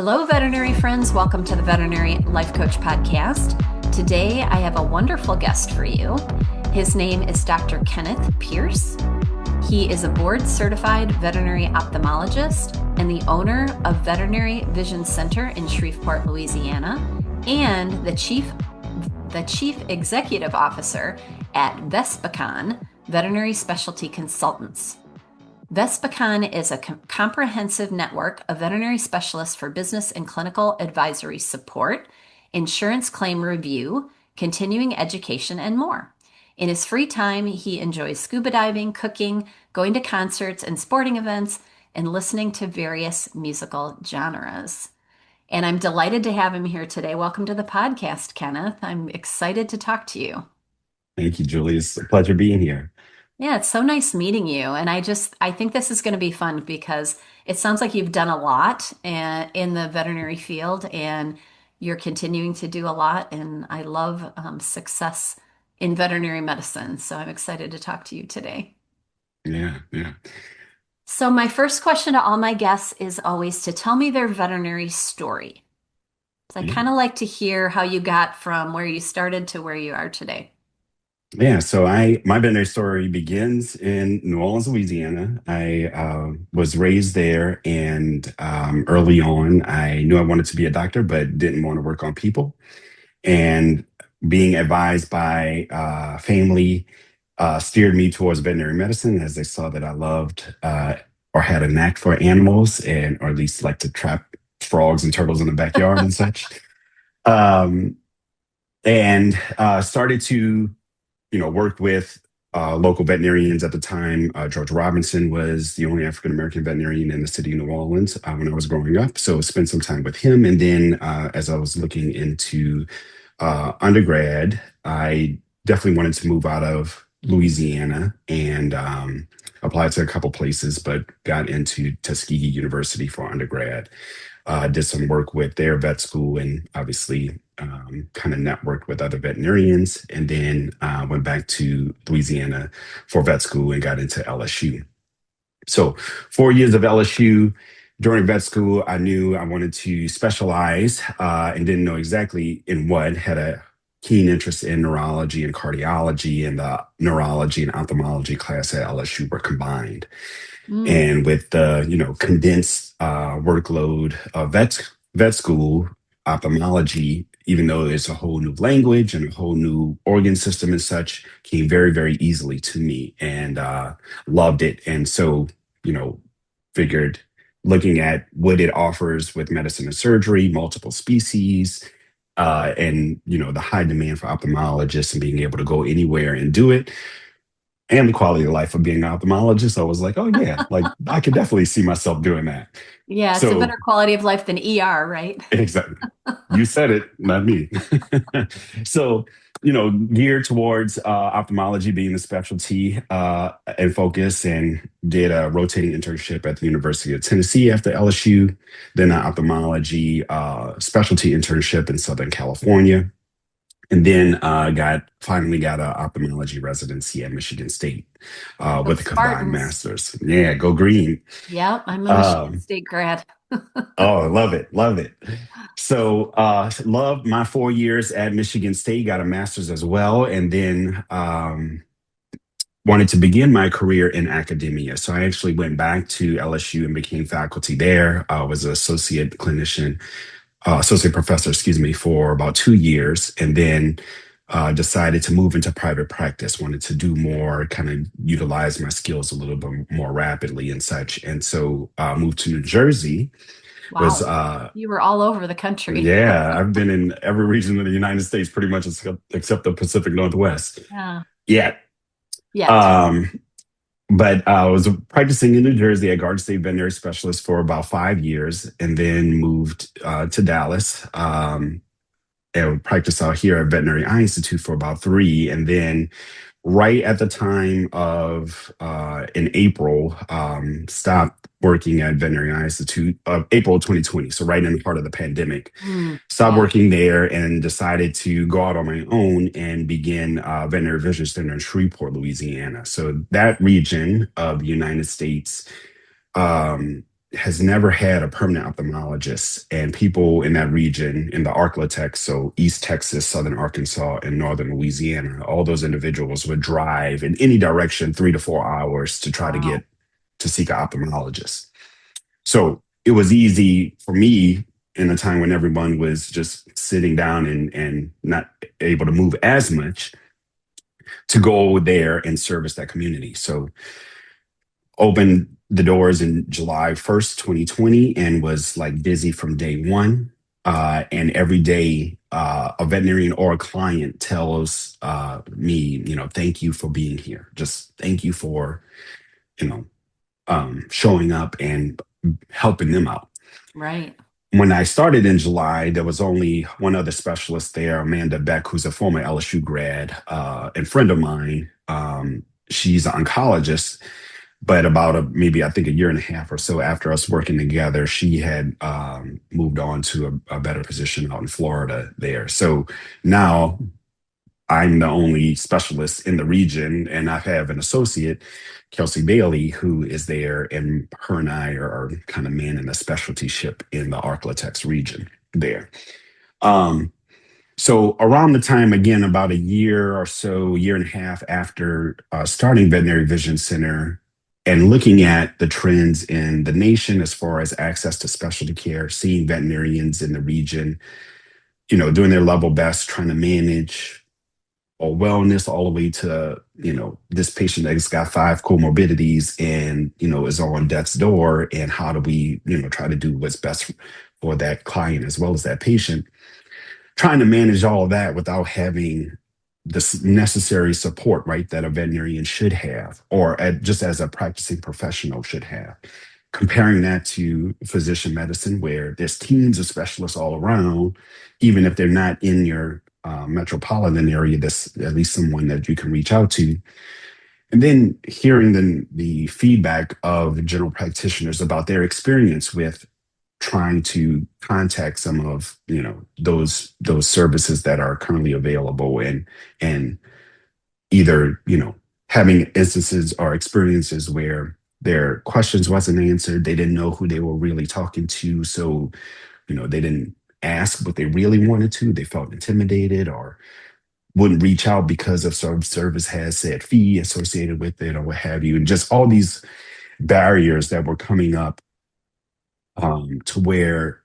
Hello, veterinary friends. Welcome to the Veterinary Life Coach Podcast. Today, I have a wonderful guest for you. His name is Dr. Kenneth Pierce. He is a board-certified veterinary ophthalmologist and the owner of Veterinary Vision Center in Shreveport, Louisiana, and the chief executive officer at VESPECON, Veterinary Specialty Consultants. VESPECON is a comprehensive network of veterinary specialists for business and clinical advisory support, insurance claim review, continuing education, and more. In his free time, he enjoys scuba diving, cooking, going to concerts and sporting events, and listening to various musical genres. And I'm delighted to have him here today. Welcome to the podcast, Kenneth. I'm excited to talk to you. Thank you, Julie. It's a pleasure being here. Yeah, it's so nice meeting you. And I think this is going to be fun because it sounds like you've done a lot in the veterinary field and you're continuing to do a lot. And I love success in veterinary medicine. So I'm excited to talk to you today. Yeah. So my first question to all my guests is always to tell me their veterinary story. So I Yeah. kind of like to hear how you got from where you started to where you are today. Yeah. So my veterinary story begins in New Orleans, Louisiana. I was raised there, and early on, I knew I wanted to be a doctor, but didn't want to work on people. And being advised by family steered me towards veterinary medicine as they saw that I loved or had a knack for animals, and or at least like to trap frogs and turtles in the backyard and such. Um, and started to worked with local veterinarians at the time. George Robinson was the only African American veterinarian in the city of New Orleans when I was growing up. So spent some time with him. And then as I was looking into undergrad, I definitely wanted to move out of Louisiana and applied to a couple places, but got into Tuskegee University for undergrad. Did some work with their vet school and obviously kind of networked with other veterinarians, and then went back to Louisiana for vet school and got into LSU. So 4 years of LSU. During vet school, I knew I wanted to specialize and didn't know exactly in what. Had a keen interest in neurology and cardiology, and the neurology and ophthalmology class at LSU were combined. Mm. And with the condensed workload of vet school, ophthalmology, even though it's a whole new language and a whole new organ system and such, came very, very easily to me, and loved it. And so, figured looking at what it offers with medicine and surgery, multiple species, and the high demand for ophthalmologists and being able to go anywhere and do it, and the quality of life of being an ophthalmologist, I was like, oh yeah, like I could definitely see myself doing that. Yeah, it's a So better quality of life than ER, right? exactly, you said it, not me. So geared towards ophthalmology being the specialty and focus, and did a rotating internship at the University of Tennessee after LSU, then an ophthalmology specialty internship in Southern California. And then finally got an ophthalmology residency at Michigan State Go with a combined Spartans. master's. Yeah, go green. Yep, I'm a Michigan Um, State grad. oh, love it, love it. So loved my 4 years at Michigan State. Got a master's as well, and then wanted to begin my career in academia. So I actually went back to LSU and became faculty there. I was an associate professor, excuse me, for about 2 years, and then decided to move into private practice. Wanted to do more, kind of utilize my skills a little bit more rapidly and such. And so moved to New Jersey. Was Wow, you were all over the country. Yeah, I've been in every region of the United States pretty much except the Pacific Northwest. Yeah, Yeah. yet. Um, but I was practicing in New Jersey at Garden State Veterinary Specialist for about 5 years, and then moved to Dallas and practiced out here at Veterinary Eye Institute for about three. And then right at the time of in April, stopped working at Veterinary Eye Institute April 2020. So right in the part of the pandemic, stopped Yeah. working there and decided to go out on my own and begin Veterinary Vision Center in Shreveport, Louisiana. So that region of the United States, um, has never had a permanent ophthalmologist, and people in that region, in the Arklatex, so East Texas, Southern Arkansas, and Northern Louisiana, all those individuals would drive in any direction 3 to 4 hours to try to Wow. get to seek an ophthalmologist. So it was easy for me in a time when everyone was just sitting down and not able to move as much to go there and service that community. So opened the doors in July 1st, 2020, and was like busy from day one. And every day, a veterinarian or a client tells me, thank you for being here. Just thank you for, you know, showing up and helping them out. Right. When I started in July, there was only one other specialist there, Amanda Beck, who's a former LSU grad and friend of mine. She's an oncologist, but about maybe I think a year and a half or so after us working together, she had moved on to a better position out in Florida there. So now I'm the only specialist in the region, and I have an associate, Kelsey Bailey, who is there, and her and I are kind of manning a specialty ship in the Arklatex region there. Um, so around the time, again, about a year or so, year and a half after starting Veterinary Vision Center and looking at the trends in the nation as far as access to specialty care, seeing veterinarians in the region, doing their level best, trying to manage or wellness all the way to this patient that's got five comorbidities and is on death's door, and how do we try to do what's best for that client as well as that patient, trying to manage all of that without having the necessary support, right, that a veterinarian should have, or just as a practicing professional should have. Comparing that to physician medicine, where there's teams of specialists all around, even if they're not in your metropolitan area, there's at least someone that you can reach out to. And then hearing the feedback of general practitioners about their experience with trying to contact some of those services that are currently available, and either having instances or experiences where their questions wasn't answered, they didn't know who they were really talking to, so they didn't ask what they really wanted to, they felt intimidated or wouldn't reach out because of service has said fee associated with it or what have you, and just all these barriers that were coming up, to where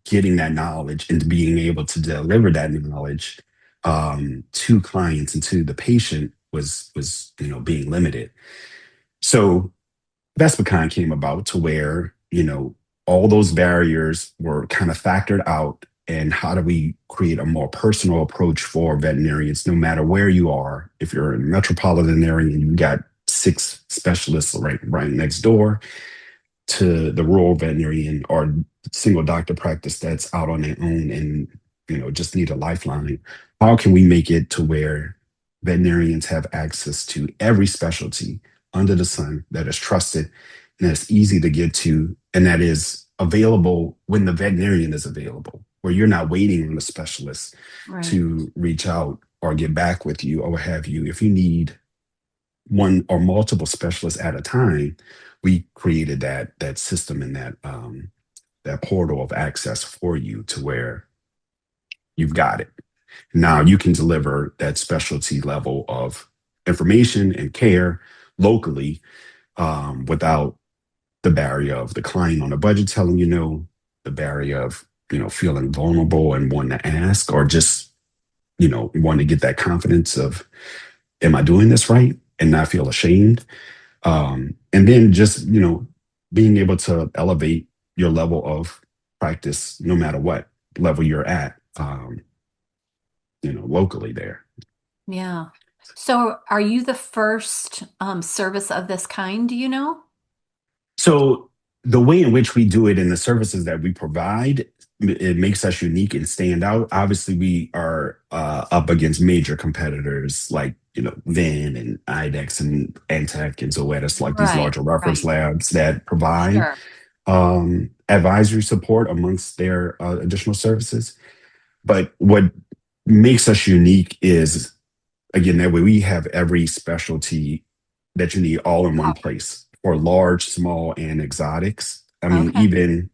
getting that knowledge and being able to deliver that knowledge to clients and to the patient was being limited. So VESPECON came about to where all those barriers were kind of factored out, and how do we create a more personal approach for veterinarians, no matter where you are. If you're in a metropolitan area and you've got six specialists right next door, to the rural veterinarian or single doctor practice that's out on their own and just need a lifeline. How can we make it to where veterinarians have access to every specialty under the sun that is trusted and that's easy to get to, and that is available when the veterinarian is available, where you're not waiting on a specialist Right. to reach out or get back with you or what have you. If you need one or multiple specialists at a time, we created that system and that portal of access for you to where you've got it. Now you can deliver that specialty level of information and care locally, without the barrier of the client on a budget telling you no, the barrier of feeling vulnerable and wanting to ask, or just wanting to get that confidence of, am I doing this right, and not feel ashamed. And then just, being able to elevate your level of practice no matter what level you're at, locally there. Yeah. So are you the first service of this kind, do you know? So the way in which we do it and the services that we provide, it makes us unique and stand out. Obviously, we are up against major competitors like Vin and IDEX and Antec and Zoetis, like these Right, larger reference right. labs that provide Sure. advisory support amongst their additional services. But what makes us unique is, again, that way we have every specialty that you need all in one Covered. place for large, small, and exotics. I mean, Okay. even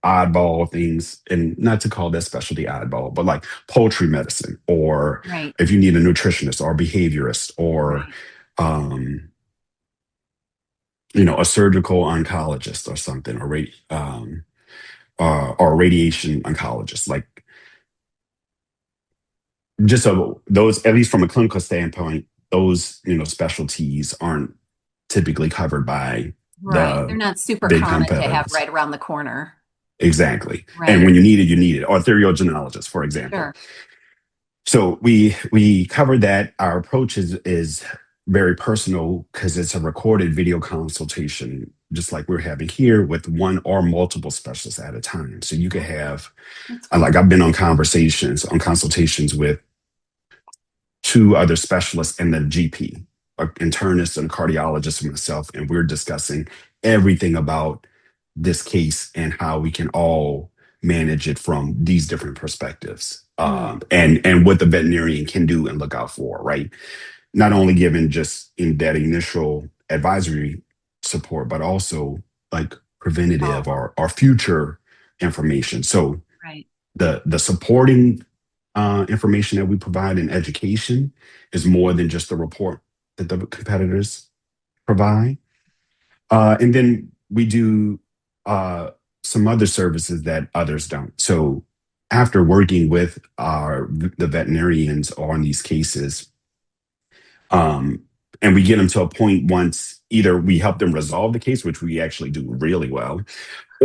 oddball things, and not to call that specialty oddball, but like poultry medicine, or Right. if you need a nutritionist or behaviorist, or Right. um, a surgical oncologist or something, or a radiation oncologist, like just so those, at least from a clinical standpoint, those specialties aren't typically covered by Right. They're the not super big common to have competitors. right around the corner. Exactly. And Right. when you need it, you need it. Or arteriogenologist, for example. Sure. So we covered that. Our approach is very personal because it's a recorded video consultation, just like we're having here, with one or multiple specialists at a time. So you could Okay. have, That's like, cool. I've been on consultations with two other specialists and the GP, an internist and a cardiologist and myself, and we're discussing everything about this case and how we can all manage it from these different perspectives, Mm. and what the veterinarian can do and look out for, right? Not only given just in that initial advisory support, but also like preventative Follow up. or future information. So Right. the supporting information that we provide in education is more than just the report that the competitors provide. And then we do some other services that others don't. So after working with the veterinarians on these cases, um, and we get them to a point once either we help them resolve the case, which we actually do really well,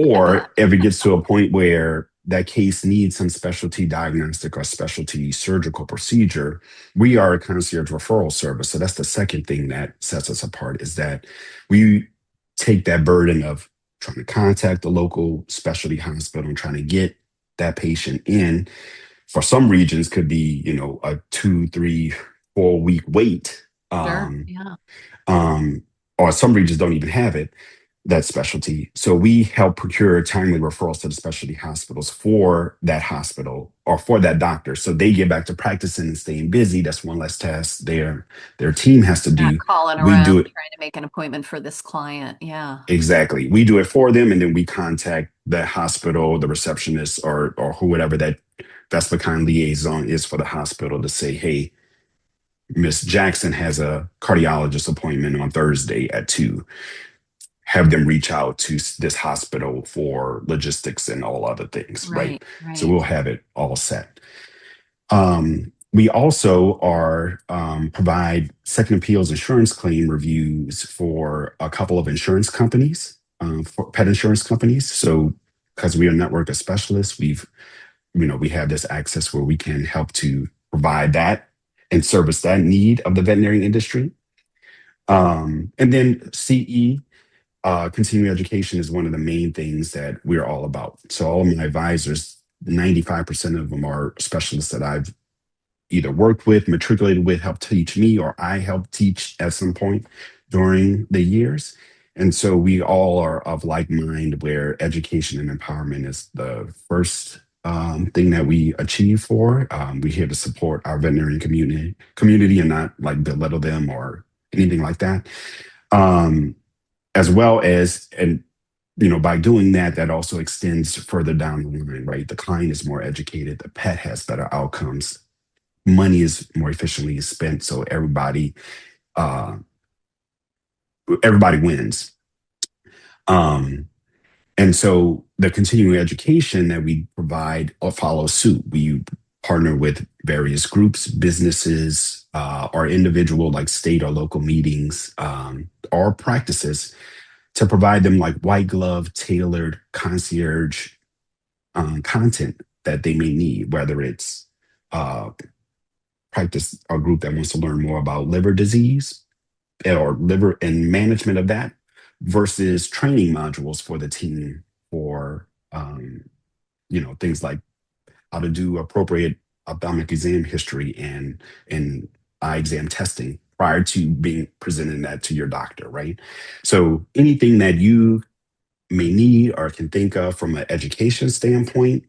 I bet. or if it gets to a point where that case needs some specialty diagnostic or specialty surgical procedure, we are a concierge referral service. So that's the second thing that sets us apart, is that we take that burden of trying to contact the local specialty hospital and trying to get that patient in. For some regions could be, a 2, 3, 4 week wait. Sure. Yeah. Um, or some regions don't even have it, that specialty. So we help procure timely referrals to the specialty hospitals for that hospital or for that doctor. So they get back to practicing and staying busy. That's one less task their team has to Not do. calling We around do it trying to make an appointment for this client. Yeah. exactly. We do it for them, and then we contact the hospital, the receptionist, or whoever that VESPECON liaison is for the hospital to say, hey, Miss Jackson has a cardiologist appointment on Thursday at 2. Have them reach out to this hospital for logistics and all other things, right? Right. So Right. we'll have it all set. We also provide second appeals insurance claim reviews for a couple of insurance companies, for pet insurance companies. So because we are a network of specialists, we have this access where we can help to provide that and service that need of the veterinary industry. And then CE, continuing education, is one of the main things that we're all about. So all of my advisors, 95% of them are specialists that I've either worked with, matriculated with, helped teach me, or I helped teach at some point during the years. And so we all are of like mind, where education and empowerment is the first thing that we achieve for. We're here to support our veterinarian community and not like belittle them or anything like that. Um, as well as, and by doing that, that also extends further down the line, right? The client is more educated, the pet has better outcomes, money is more efficiently spent, so uh everybody wins. um and so the continuing education that we provide follows suit. We partner with various groups, businesses, or individual, like state or local meetings, or practices, to provide them like white glove tailored concierge content that they may need, whether it's uh, practice a group that wants to learn more about liver disease or liver and management of that, versus training modules for the team for things like how to do appropriate ophthalmic exam history and eye exam testing prior to being presenting that to your doctor, right? So anything that you may need or can think of from an education standpoint,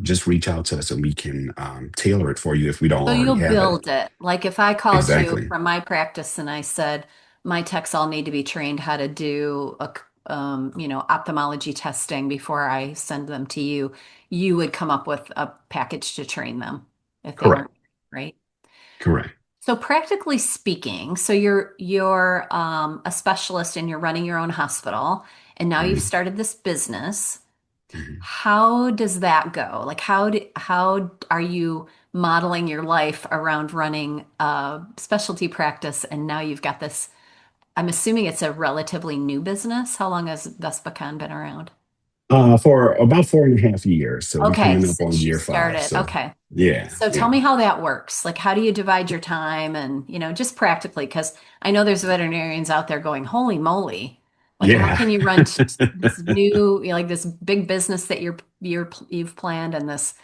just reach out to us and we can tailor it for you if we don't So already you'll have it. build it. Like if I called you Exactly. from my practice and I said, my techs all need to be trained how to do ophthalmology testing before I send them to you, you would come up with a package to train them if they Correct. weren't, right? Correct. So practically speaking, so you're a specialist and you're running your own hospital, and now you've Mhm. started this business. Mhm. How does that go? Like how are you modeling your life around running a specialty practice and now you've got this, I'm assuming it's a relatively new business. How long has VESPECON been around? For about 4.5 years. So we Okay, coming up on since you year five. started. So Okay. yeah, So tell yeah, me how that works. Like, how do you divide your time and, just practically, because I know there's veterinarians out there going, holy moly, like how yeah. can you run this new, like this big business that you've planned and this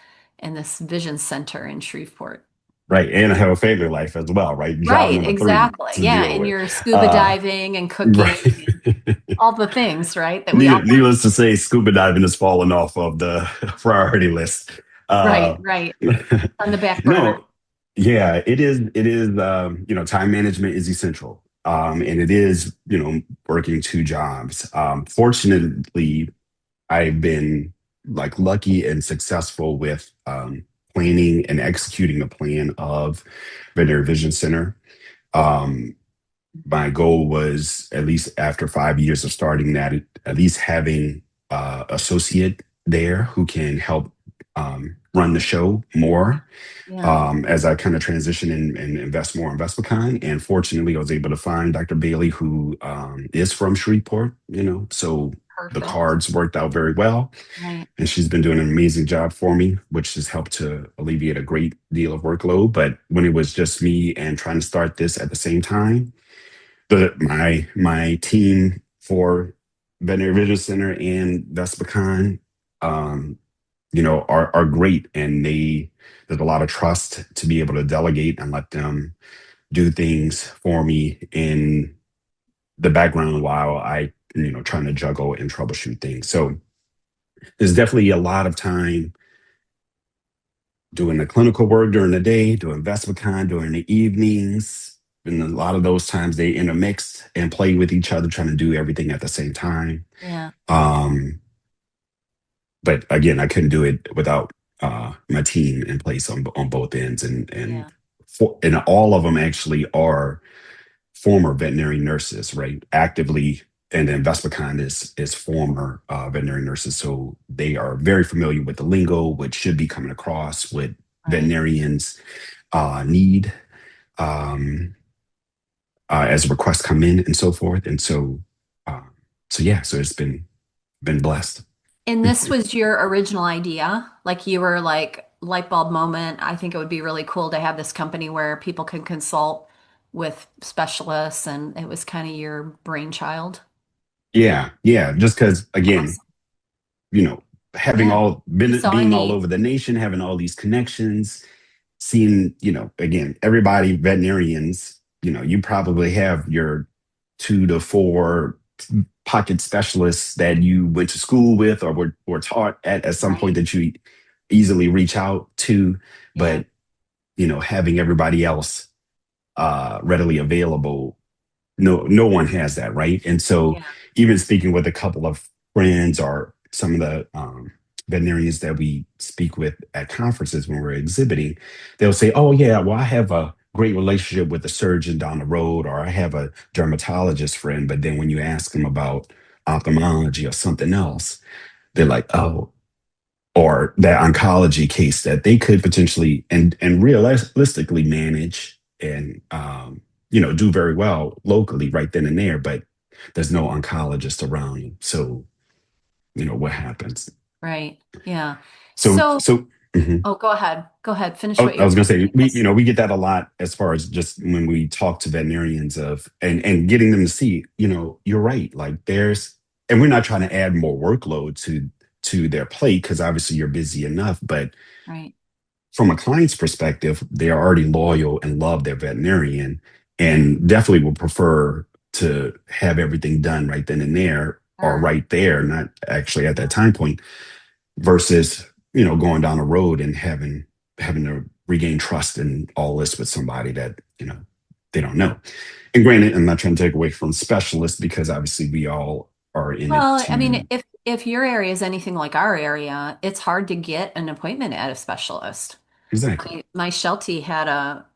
vision center in Shreveport? Right. And I have a family life as well, right? Job Right, number three exactly. to Yeah, deal and with. you're scuba Uh, diving and cooking right. and all the things, right? That we all Needless to say, scuba diving has fallen off of the priority list. right, Uh, right. On the back burner. no, yeah, it is, time management is essential. And it is, working two jobs. Fortunately, I've been like lucky and successful with planning and executing the plan of Veterinary Vision Center. Um, my goal was at least after 5 years of starting that, at least having associate there who can help run the show more Yeah, as I kind of transition and invest more in VESPECON. And fortunately, I was able to find Dr. Bailey, who is from Shreveport, so the perfect. cards worked out very well. Right, And she's been doing an amazing job for me, which has helped to alleviate a great deal of workload. But when it was just me and trying to start this at the same time, my team for Veterinary Vision Center and VESPECON, um, are great, and there's a lot of trust to be able to delegate and let them do things for me in the background while I, trying to juggle and troubleshoot things. So there's definitely a lot of time doing the clinical work during the day, doing VESPECON during the evenings. And a lot of those times they intermix and play with each other, trying to do everything at the same time. yeah, Um, but again, I couldn't do it without my team in place on both ends, yeah, and all of them actually are former veterinary nurses, right? Actively, and then VESPECON is former veterinary nurses, so they are very familiar with the lingo, which should be coming across, what right. veterinarians need um, as requests come in and so forth, and uh, so yeah, so it's been blessed. And this was your original idea? Like you were like light bulb moment. I think it would be really cool to have this company where people can consult with specialists, and it was kind of your brainchild. Yeah, yeah. Just because, again, Awesome. you know, having Yeah. all You been saw a being all need. over the nation, having all these connections, seeing, again, everybody veterinarians, you probably have your 2 to 4 pocket specialists that you went to school with or were taught at some point Right. that you easily reach out to, Yeah. but having everybody else readily available, no one has that, right? And so Yeah. even speaking with a couple of friends or some of the veterinarians that we speak with at conferences when we're exhibiting, they'll say, oh yeah, well, I have a great relationship with a surgeon down the road, or I have a dermatologist friend. But then when you ask them about ophthalmology or something else, they're like, oh, or that oncology case that they could potentially and realistically manage and do very well locally right then and there, but there's no oncologist around. So what happens? Right. Yeah. So So, so mhm. oh, go ahead. Go ahead. Finish I what I you were was gonna say saying. we Yes. we get that a lot as far as just when we talk to veterinarians of and getting them to see, you're right. Like there's and we're not trying to add more workload to their plate because obviously you're busy enough, but Right. from a client's perspective, they are already loyal and love their veterinarian and definitely will prefer to have everything done right then and there or Sure. right there, not actually at that Yeah. time point, versus, going down the road and having to regain trust and all this with somebody that, they don't know. And granted, I'm not trying to take away from specialists because obviously we all are in it Well, I mean, to if your area is anything like our area, it's hard to get an appointment at a specialist. exactly. My Sheltie had a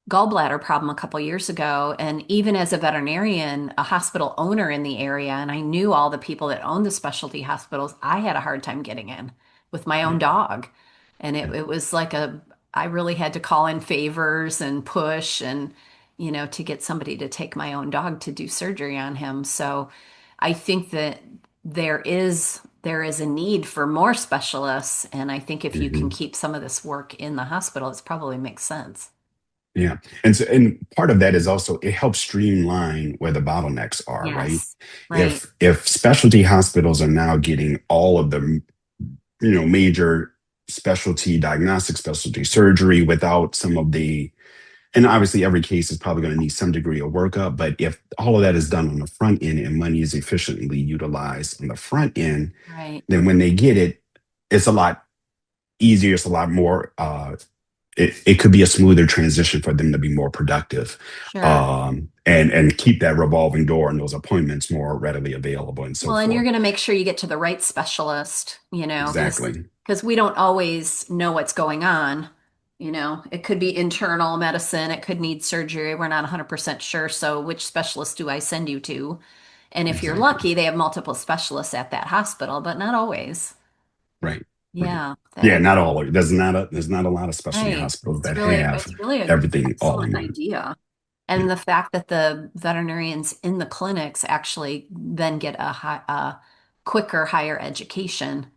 gallbladder problem a couple years ago. And even as a veterinarian, a hospital owner in the area, and I knew all the people that owned the specialty hospitals, I had a hard time getting in with my own Yeah, dog. And yeah. it was like I really had to call in favors and push and, to get somebody to take my own dog to do surgery on him. So I think that there is a need for more specialists. And I think if you can Mhm. keep some of this work in the hospital, it probably makes sense. Yeah. And so, and part of that is also it helps streamline where the bottlenecks are, right? Yes, right, If specialty hospitals are now getting all of the, major specialty diagnostic, specialty surgery without some of the, and obviously every case is probably going to need some degree of workup, but if all of that is done on the front end and money is efficiently utilized on the front end, right. then when they get it, it's a lot easier, it's a lot more it could be a smoother transition for them to be more productive, Sure. and keep that revolving door and those appointments more readily available and so Well, and you're forth. going to make sure you get to the right specialist, Exactly. because we don't always know what's going on. It could be internal medicine, it could need surgery. We're not 100% sure. So, which specialist do I send you to? And if you're Exactly. lucky, they have multiple specialists at that hospital, but not always. Right. Right. Yeah, Yeah, not all of it. There's not a lot of specialty right. hospitals It's that really, have it's really an everything all in excellent one. idea. Yeah. And the fact that the veterinarians in the clinics actually then get a quicker higher education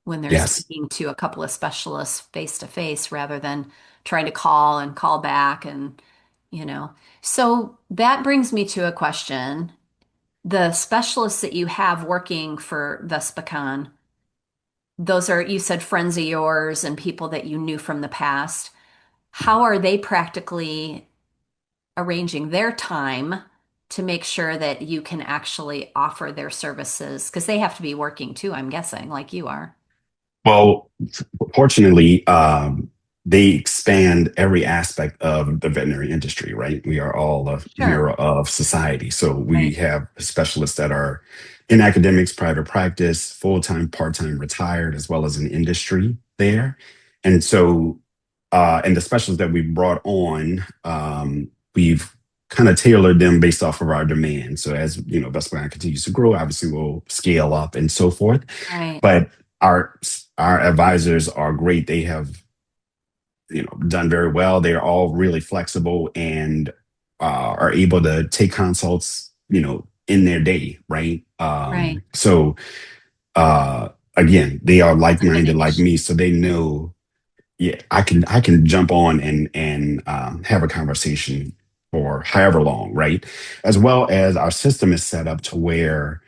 when they're Yes. speaking to a couple of specialists face to face rather than trying to call and call back you know. So that brings me to a question. The specialists that you have working for VESPECON, those are, you said friends of yours and people that you knew from the past. How are they practically arranging their time to make sure that you can actually offer their services? Because they have to be working too, I'm guessing, like you are. Well, fortunately, they expand every aspect of the veterinary industry, right? We are all a Sure. mirror of society. So we Right. have specialists that are in academics, private practice, full-time, part-time, retired, as well as in industry there. And so, and the specialists that we brought on, we've kind of tailored them based off of our demand. So as Best Buy continues to grow, obviously we'll scale up and so forth. Right. But our our advisors are great. They have done very well. They're all really flexible and are able to take consults in their day, right? Right. So again, they are That's like-minded like advantage. me, so they know. Yeah, I can jump on and have a conversation for however long, right? As well as our system is set up to where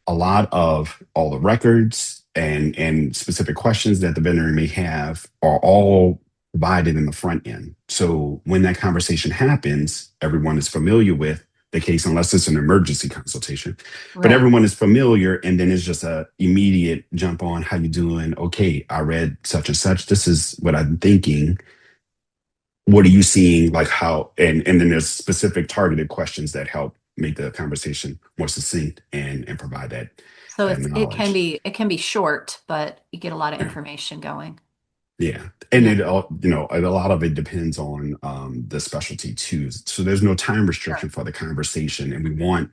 a lot of all the records and specific questions that the vendor may have are all provided in the front end. So when that conversation happens, everyone is familiar with the case, unless it's an emergency consultation. But Right. everyone is familiar, and then it's just a immediate jump on. How you doing? Okay, I read such and such. This is what I'm thinking. What are you seeing? Like how? And then there's specific targeted questions that help make the conversation more succinct and provide So that knowledge. it can be short, but you get a lot of Yeah. information going. Yeah. And Yeah. it all, a lot of it depends on the specialty too. So there's no time Sure. restriction for the conversation. And we want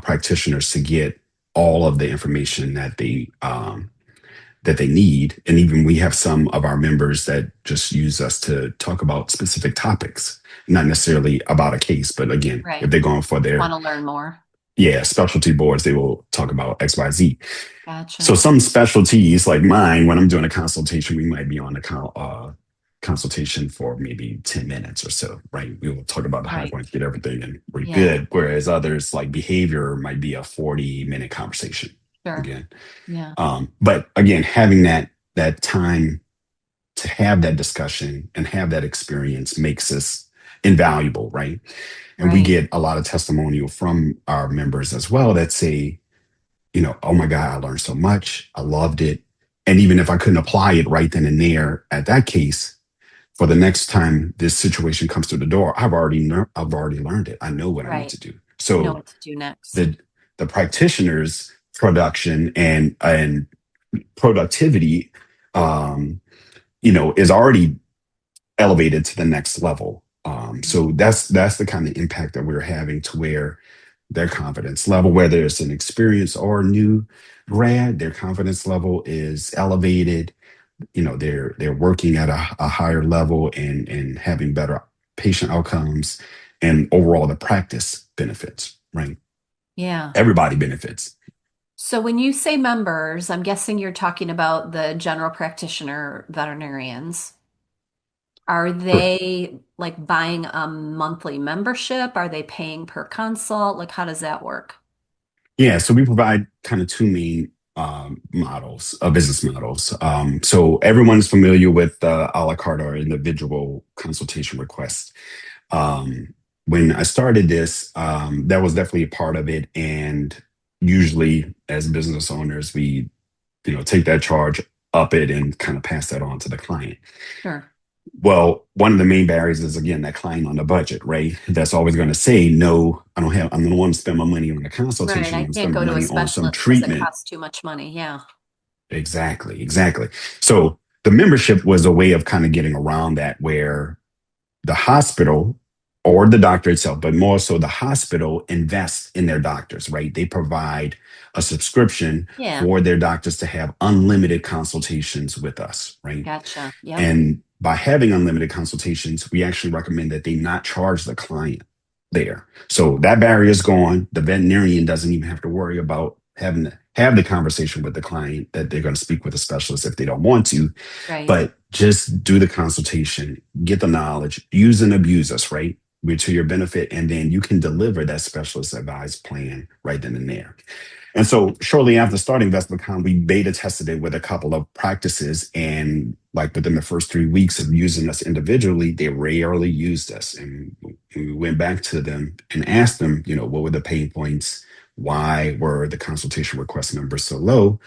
practitioners to get all of the information that they need. And even we have some of our members that just use us to talk about specific topics, not necessarily about a case, but again, if Right. they're going for Want their to learn more. specialty boards, they will talk about XYZ. So Gotcha. some specialties like mine, when I'm doing a consultation, we might be on a consultation for maybe 10 minutes or so, right? We will talk about the high Right. points, get everything, and we're Yeah. good. Whereas others like behavior might be a 40-minute conversation Sure. again. Yeah. But again, having that time to have that discussion and have that experience makes us invaluable, right? And we Right. get a lot of testimonial from our members as well that say, oh my God, I learned so much. I loved it. And even if I couldn't apply it right then and there at that case, for the next time this situation comes through the door, I've already learned it. I know what I need Right. to do. You know So what to do next. the the practitioner's production and productivity, um, is already elevated to the next level. So that's the kind of impact that we're having, to where their confidence level, whether it's an experienced or new grad, their confidence level is elevated. They're working at a higher level and having better patient outcomes, and overall the practice benefits, right? Yeah. Everybody benefits. So when you say members, I'm guessing you're talking about the general practitioner veterinarians. Are they like buying a monthly membership? Are they paying per consult? Like, how does that work? Yeah, so we provide kind of two main business models. So everyone's familiar with a la carte or individual consultation requests. When I started this, that was definitely a part of it. And usually, as business owners, we take that charge, up it, and kind of pass that on to the client. Sure. Well, one of the main barriers is, again, that client on the budget, right? That's always going to say, no, I don't want to spend my money on a Right. consultation. I I want to can't spend my go to a money on some specialist because it treatment. costs too much money. Yeah. Exactly, exactly. So the membership was a way of kind of getting around that, where the hospital or the doctor itself, but more so the hospital, invests in their doctors, right? They provide a subscription Yeah. for their doctors to have unlimited consultations with us, right? Gotcha. Yep. And by having unlimited consultations, we actually recommend that they not charge the client there. So that barrier is gone. The veterinarian doesn't even have to worry about having to have the conversation with the client that they're going to speak with a specialist if they don't want to, Right. but just do the consultation, get the knowledge, use and abuse us, right? We're to your benefit. And then you can deliver that specialist advised plan right then and there. And so shortly after starting VESPECON, we beta tested it with a couple of practices. And like within the first 3 weeks of using us individually, they rarely used us. And we went back to them and asked them, what were the pain points? Why were the consultation request numbers so low?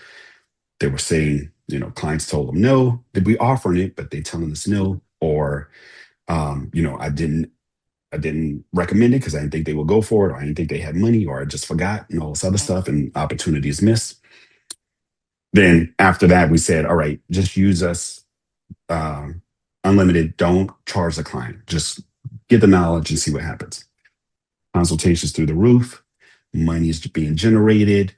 They were saying, clients told them no, that we offering it, but they telling us no. Or, I didn't recommend it because I didn't think they would go for it, or I didn't think they had money, or I just forgot, and all this other Right. stuff, and opportunities missed. Then after that, we said, all right, just use us, unlimited. Don't charge the client. Just get the knowledge and see what happens. Consultations through the roof, money is being generated,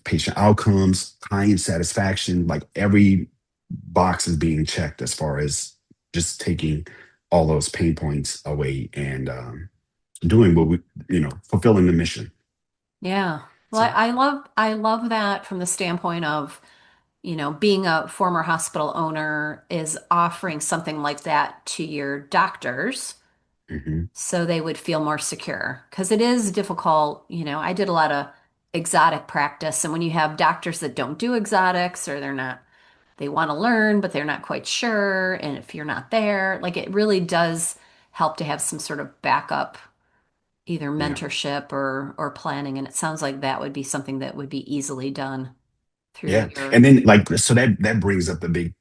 patient outcomes, client satisfaction, like every box is being checked as far as just taking all those pain points away and doing what fulfilling the mission. Yeah. Well, So, I love that from the standpoint of, being a former hospital owner is offering something like that to your doctors mhm, so they would feel more secure. Because it is difficult. I did a lot of exotic practice, and when you have doctors that don't do exotics, or they want to learn, but they're not quite sure, and if you're not there, like, it really does help to have some sort of backup, either yeah. mentorship or planning. And it sounds like that would be something that would be easily done through Yeah. your. And then like so that brings up the big,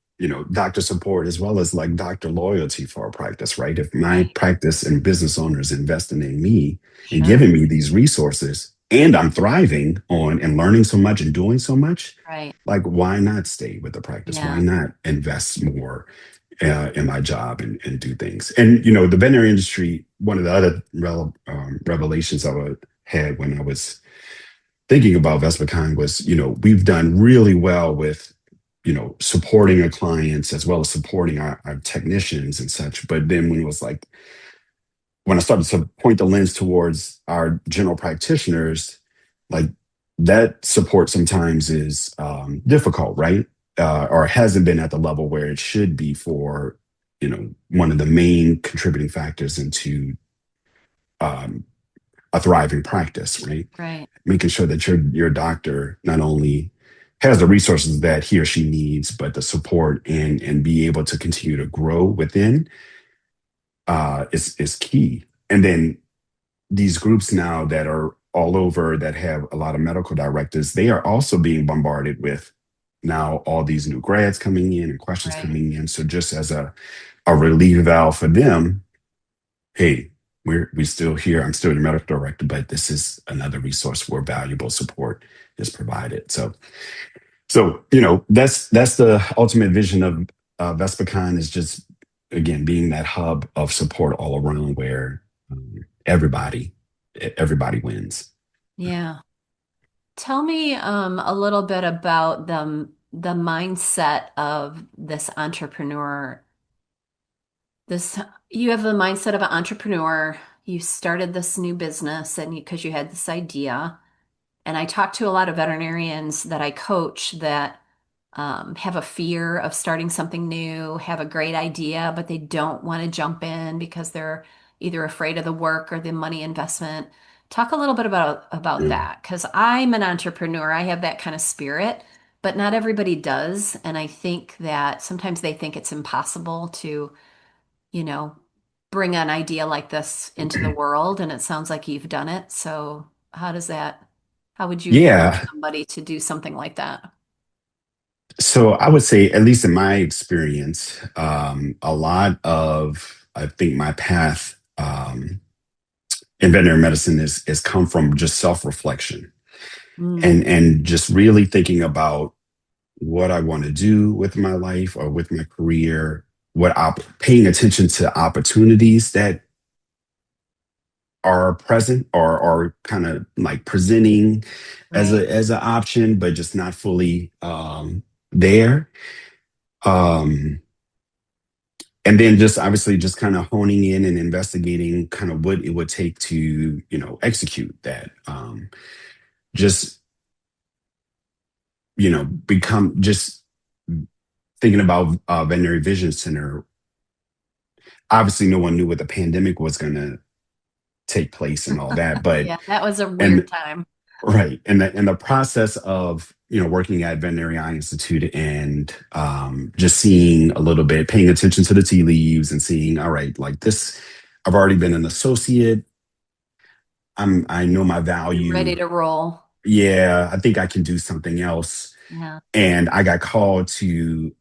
doctor support as well as like doctor loyalty for our practice, right? If my Right. practice and business owners investing in me and Sure. giving me these resources, and I'm thriving on and learning so much and doing so much, Right. like why not stay with the practice? Why Yeah. not invest more in my job and do things? And the veterinary industry, one of the other revelations had when I was thinking about VESPECON was, we've done really well with, supporting our clients as well as supporting our technicians and such. But then when it was like, when I started to point the lens towards our general practitioners, like that support sometimes is difficult, right? Or hasn't been at the level where it should be for, one of the main contributing factors into um, a thriving practice, right? Right. Making sure that your doctor not only has the resources that he or she needs, but the support and be able to continue to grow within is key. And then these groups now that are all over that have a lot of medical directors, they are also being bombarded with now all these new grads coming in and questions Right. coming in. So just as a relief valve for them, hey, we still here. I'm still the medical director, but this is another resource where valuable support is provided. So that's the ultimate vision of VESPECON is just again being that hub of support all around where everybody everybody wins. Yeah. Tell me a little bit about the mindset of this entrepreneur. This You have the mindset of an entrepreneur. You started this new business and because you had this idea. And I talk to a lot of veterinarians that I coach that have a fear of starting something new, have a great idea, but they don't want to jump in because they're either afraid of the work or the money investment. Talk a little bit about Yeah. that because I'm an entrepreneur. I have that kind of spirit, but not everybody does. And I think that sometimes they think it's impossible to, you know, bring an idea like this into the world. And it sounds like you've done it. So how would you encourage Yeah. somebody to do something like that? So I would say, at least in my experience, a lot of I think my path in veterinary medicine is come from just self reflection Mm, and just really thinking about what I want to do with my life or with my career, paying attention to opportunities that are present or are kind of like presenting right. as an option, but just not fully there. Um, and then just obviously just kind of honing in and investigating kind of what it would take to execute that. Just become just thinking about Veterinary Vision Center. Obviously, no one knew what the pandemic was going to take place and all that, but Yeah, that was a weird and time. right, and the process of working at Veterinary Eye Institute and just seeing a little bit, paying attention to the tea leaves and seeing, all right, like this, I've already been an associate. I know my You're ready value. to roll. Yeah, I think I can do something else. Yeah, And I got called to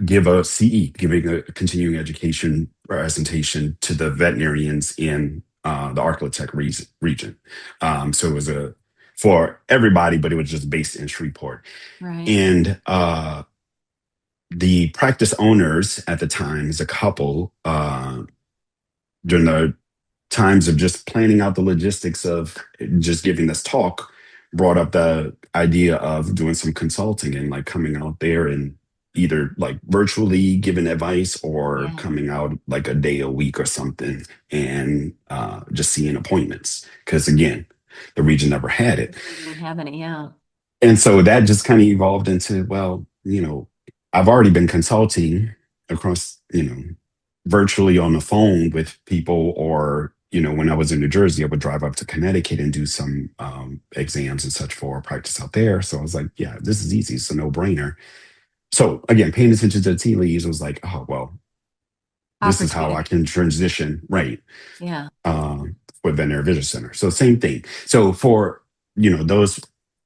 give a CE, giving a continuing education presentation to the veterinarians in the Arklatex region. So it was for everybody, but it was just based in Shreveport. right. And the practice owners at the time, is a couple, during the times of just planning out the logistics of just giving this talk, brought up the idea of doing some consulting and like coming out there and either like virtually giving advice or Yeah. coming out like a day a week or something and just seeing appointments. Because again, the region never had it. We didn't have any. Yeah. And so that just kind of evolved into, well, I've already been consulting across, virtually on the phone with people, or, when I was in New Jersey, I would drive up to Connecticut and do some exams and such for practice out there. So I was like, yeah, this is easy. It's a no brainer. So again, paying attention to the tea leaves was like, oh, well, this is how I Opportunity. can transition, right? Yeah. um, with Veterinary Vision Center. So same thing. So for those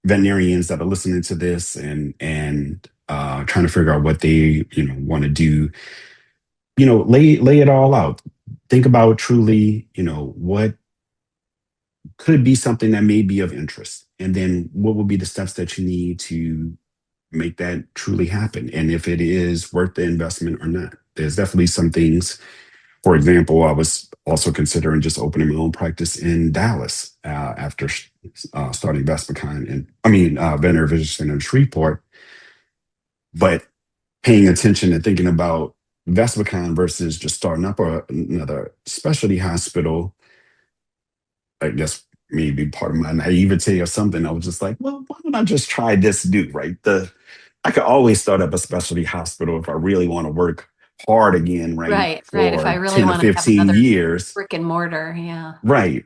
veterinarians that are listening to this and trying to figure out what they want to do, lay it all out. Think about truly, what could be something that may be of interest, and then what will be the steps that you need to make that truly happen, and if it is worth the investment or not. There's definitely some things. For example, I was also considering just opening my own practice in Dallas after starting VESPECON and Veterinary Vision Center in Shreveport. But paying attention and thinking about VESPECON versus just starting up another specialty hospital, I guess maybe part of my naivety or something. I was just like, well, why don't I just try this new, right? I could always start up a specialty hospital if I really want to work hard again, right? Right. Right. If I For really 10 or want to have 15 another years. brick and mortar. Yeah. Right.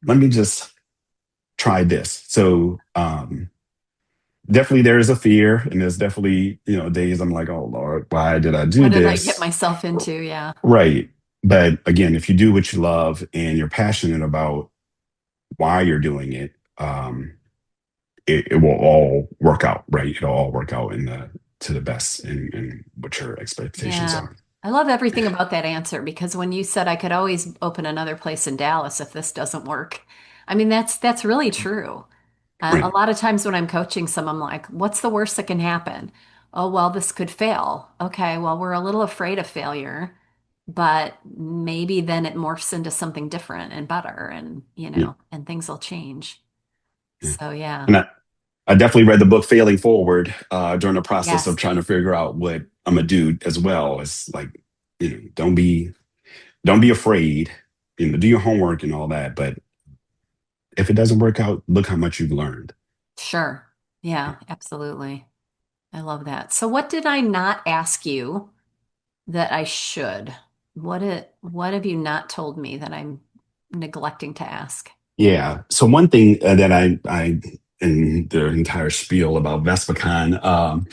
Let me just try this. So definitely there is a fear, and there's definitely, days I'm like, oh Lord, why did I do What did I get this? myself into? Yeah. Right. But again, if you do what you love and you're passionate about why you're doing it, it will all work out, right? It'll all work out to the best and what your expectations Yeah. are. I love everything about that answer because when you said I could always open another place in Dallas if this doesn't work, I mean that's really true. A Right. lot of times when I'm coaching some, I'm like, what's the worst that can happen? Oh, well, this could fail. Okay, well, we're a little afraid of failure, but maybe then it morphs into something different and better and, Yeah. and things will change. Yeah. So yeah. And I definitely read the book Failing Forward during the process of Yes, trying to figure out what I'm gonna do as well. It's like, don't be afraid, do your homework and all that. But if it doesn't work out, look how much you've learned. sure. Yeah. Yeah, absolutely. I love that. So what did I not ask you that I should? What have you not told me that I'm neglecting to ask? Yeah. So one thing that I in the entire spiel about VESPECON,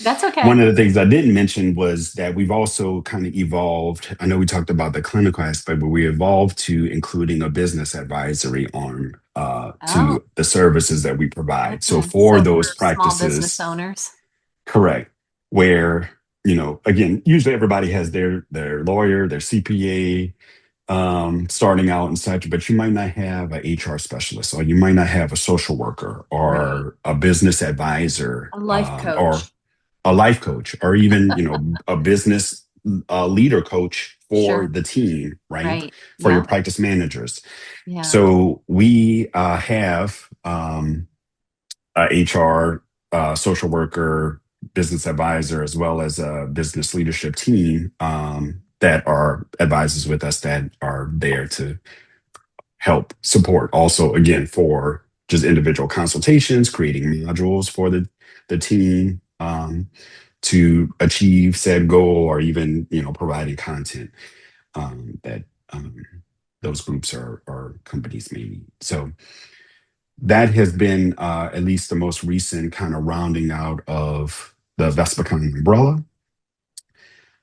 That's one okay. of the things I didn't mention was that we've also kind of evolved. I know we talked about the clinical aspect, but we evolved to including a business advisory arm Oh, to the services that we provide. So okay. for So for those small business practices, owners. correct, where again, usually everybody has their lawyer, their CPA, starting out and such, but you might not have an HR specialist, or you might not have a social worker, Right. or a business advisor, A life or coach. a life coach, or even a business leader coach for Sure. the team, right? Right. For your Yeah. practice managers. Yeah. So we have a HR, social worker, business advisor, as well as a business leadership team that are advisors with us that are there to help support. Also, again, for just individual consultations, creating modules for the team to achieve said goal, or even providing content that um, those groups or companies may need. So that has been at least the most recent kind of rounding out of the VESPECON umbrella.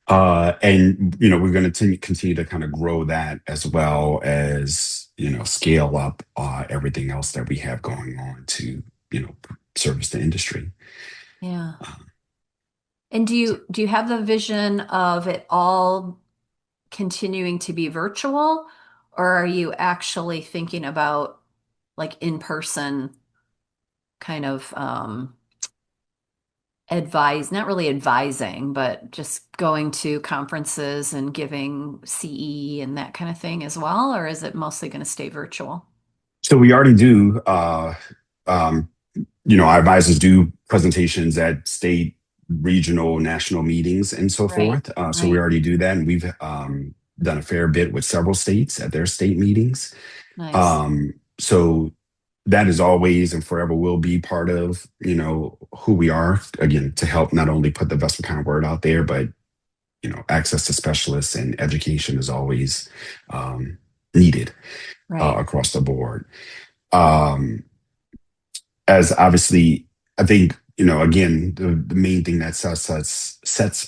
And we're going to continue to kind of grow that, as well as scale up everything else that we have going on to service the industry. Yeah. Um, And do so, you have the vision of it all continuing to be virtual, or are you actually thinking about like in person kind of not really advising, but just going to conferences and giving CE and that kind of thing as well, or is it mostly going to stay virtual? so we already do. Um, our advisors do presentations at state, regional, national meetings, and so Right, forth. So we right. already do that, and we've done a fair bit with several states at their state meetings. Nice. So that is always and forever will be part of who we are. Again, to help not only put the best kind of word out there, but access to specialists and education is always needed Right. across the board. Um, as obviously, I think again, the main thing that sets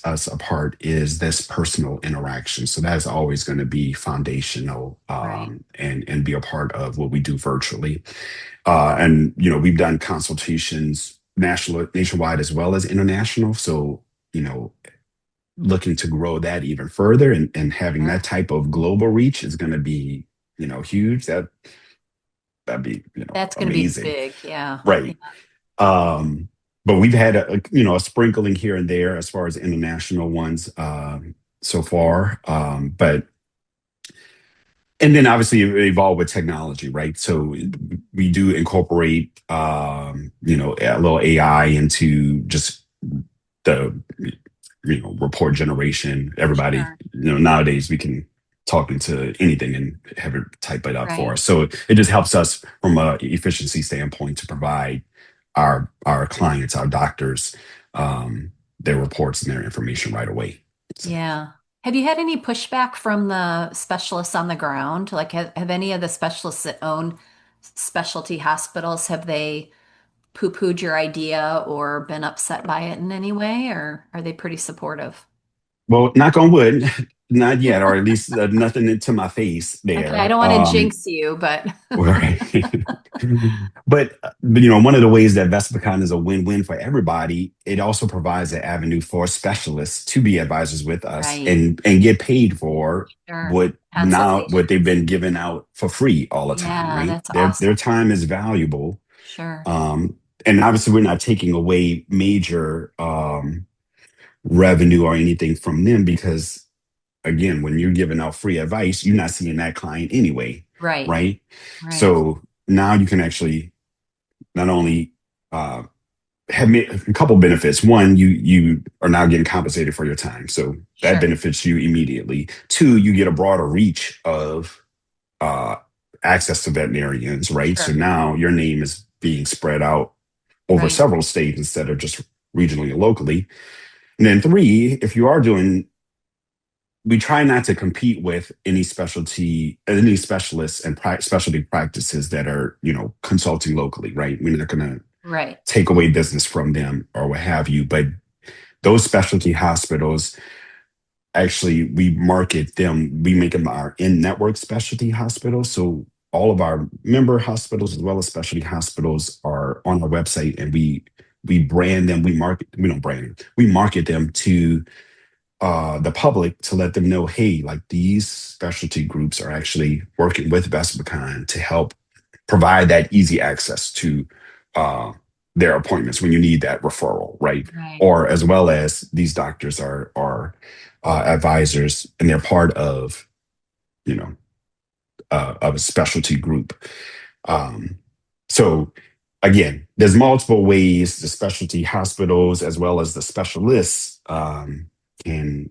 us apart is this personal interaction. So that is always going to be foundational, Right. and be a part of what we do virtually. And we've done consultations nationwide as well as international. So you know, looking to grow that even further, and having that Yeah. type of global reach is going to be huge. That'd be That's going to be amazing, big. Yeah. Yeah. right? Um, but we've had a sprinkling here and there as far as international ones so far. But and then obviously it evolved with technology, right? So we do incorporate a little AI into just the report generation. Everybody, Sure. nowadays we can talk into anything and have it type it up for Right. us. So it just helps us from a efficiency standpoint to provide our clients, our doctors, their reports and their information right away. So, Yeah. Have you had any pushback from the specialists on the ground? Like, have any of the specialists that own specialty hospitals, have they poo-pooed your idea or been upset by it in any way, or are they pretty supportive? well, knock on wood, not yet, or at least nothing into my face Okay, I there. don't want to jinx you, but Right. But one of the ways that VESPECON is a win-win for everybody, it also provides an avenue for specialists to be advisors with us right, and get paid for sure. what they've Consultations. been given out for free all the time, Yeah, right? that's Their awesome. time is valuable. Sure. Um, and obviously we're not taking away major revenue or anything from them because again, when you're giving out free advice, you're not seeing that client anyway, Right, right? right, So now you can actually not only uh, have a couple benefits. One, you are now getting compensated for your time, so that sure, benefits you immediately. Two, you get a broader reach of uh, access to veterinarians, right? So sure. now your name is being spread out over Right, several states instead of just regionally and locally. And then three, if you are doing we try not to compete with any specialists and specialty practices that are, consulting locally, right? We're not going to right, take away business from them or what have you. But those specialty hospitals, actually, we market them, we make them our in-network specialty hospitals. So all of our member hospitals as well as specialty hospitals are on our website and we brand them, we don't brand them, we market them to the public to let them know, hey, like these specialty groups are actually working with VESPECON to help provide that easy access to uh, their appointments when you need that referral, right? right. Or as well as these doctors are advisors and they're part of, you know, of a specialty group. Um, so again, there's multiple ways the specialty hospitals as well as the specialists can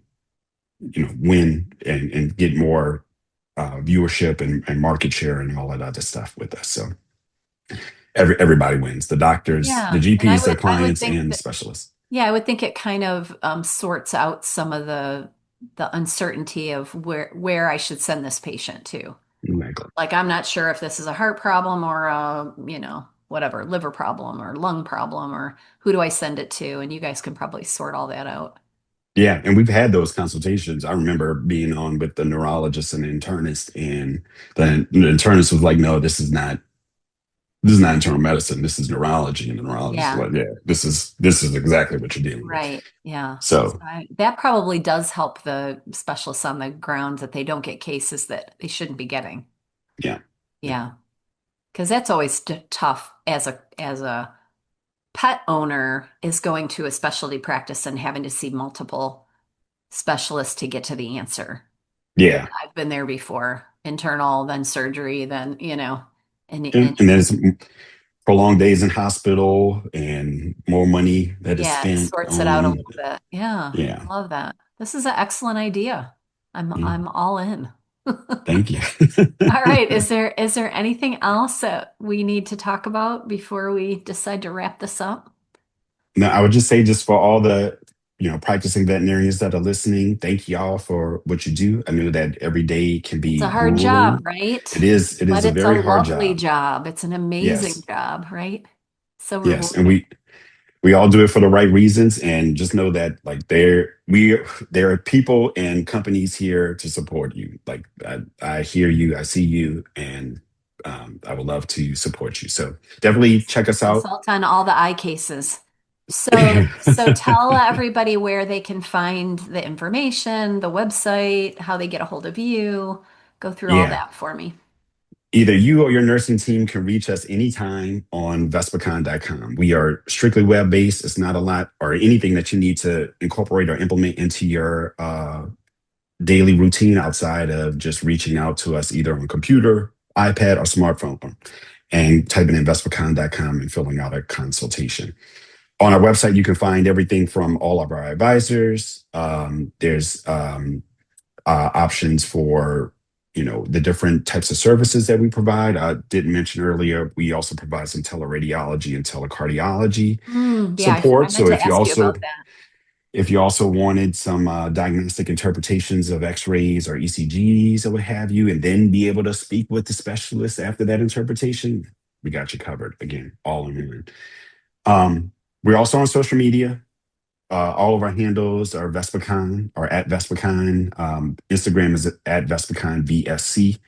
win and get more viewership and market share and all that other stuff with us. So everybody wins. The doctors, the Yeah, and GPs, their I would clients, think and the that specialists. yeah, I would think it kind of sorts out some of the uncertainty of where I should send this patient to. Exactly. Like I'm not sure if this is a heart problem or a, whatever, liver problem or lung problem or who do I send it to? And you guys can probably sort all that out. Yeah, and we've had those consultations. I remember being on with the neurologist and the internist, and the internist was like, "No, this is not internal medicine. This is neurology." And the neurologist was Yeah, like, "Yeah, this is exactly what you're dealing with." right. Yeah. So So that probably does help the specialists on the ground that they don't get cases that they shouldn't be getting. yeah, yeah, Yeah. Because that's always tough as a pet owner is going to a specialty practice and having to see multiple specialists to get to the answer. yeah. I've been there before, internal, then surgery, then, and And then it's prolonged days in hospital and more money that is yeah, it spent sorts it out a on little bit. Yeah, I yeah, love that. This is an excellent idea. yeah. I'm all in. Thank you. All right. Is there anything else that we need to talk about before we decide to wrap this up? No, I would just say just for all the practicing veterinarians that are listening, thank y'all for what you do. I know that every day can It's a be hard job, grueling. right? It is But a it's a very hard lovely job. job. It's an amazing Yes. job, right? So Yes. And rewarding. we all do it for the right reasons and just know that like there are people and companies here to support you. Like I hear you, I see you, and I would love to support you. So definitely check us out. Consult on all the eye cases. So tell everybody where they can find the information, the website, how they get a hold of you. Go through all Yeah. that for me. Either you or your nursing team can reach us anytime on vespacon.com. We are strictly web based. It's not a lot or anything that you need to incorporate or implement into your daily routine outside of just reaching out to us either on computer, iPad, or smartphone and typing in vespacon.com and filling out a consultation. On our website, you can find everything from all of our advisors. There's options for the different types of services that we provide. I didn't mention earlier, we also provide some teleradiology and telecardiology Yeah, I support. meant So to ask you about that. if you also wanted some diagnostic interpretations of X-rays or ECGs or what have you, and then be able to speak with the specialist after that interpretation, we got you covered. Again, all in one. We're also on social media. All of our handles are VESPECON or at VESPECON. Instagram is at VESPECON VSC.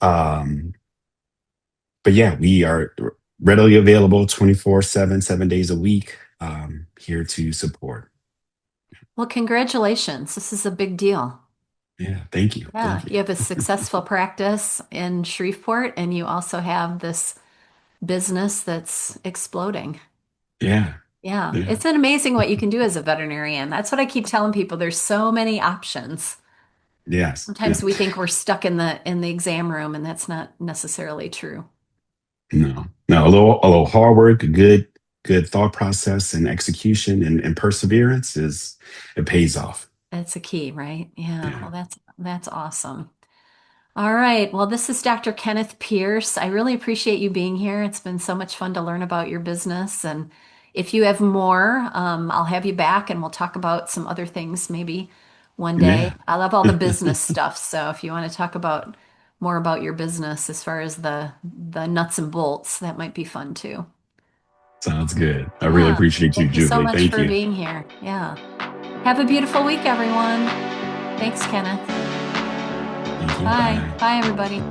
Um, but yeah, we are readily available 24/7, 7 days a week, here to support. Well, congratulations. This is a big deal. Yeah, thank you. Yeah, Thank you. you have a successful practice in Shreveport, and you also have this business that's exploding. Yeah, Yeah, yeah, it's amazing what you can do as a veterinarian. That's what I keep telling people. There's so many options. yes, yeah. Sometimes we think we're stuck in the exam room, and that's not necessarily true. No, no, a little hard work, good thought process and execution and perseverance it pays off. That's a key, right? Yeah. Yeah. Well, that's awesome. All right. Well, this is Dr. Kenneth Pierce. I really appreciate you being here. It's been so much fun to learn about your business. And if you have more, I'll have you back and we'll talk about some other things maybe one day. Yeah. I love all the business stuff. So if you want to talk about more about your business as far as the nuts and bolts, that might be fun too. Sounds good. I really Yeah. appreciate you, Thank you so Julie. much Thank for you. being here. Yeah. Have a beautiful week, everyone. Thanks, Kenneth. Thank you. Bye. Bye. Bye, everybody.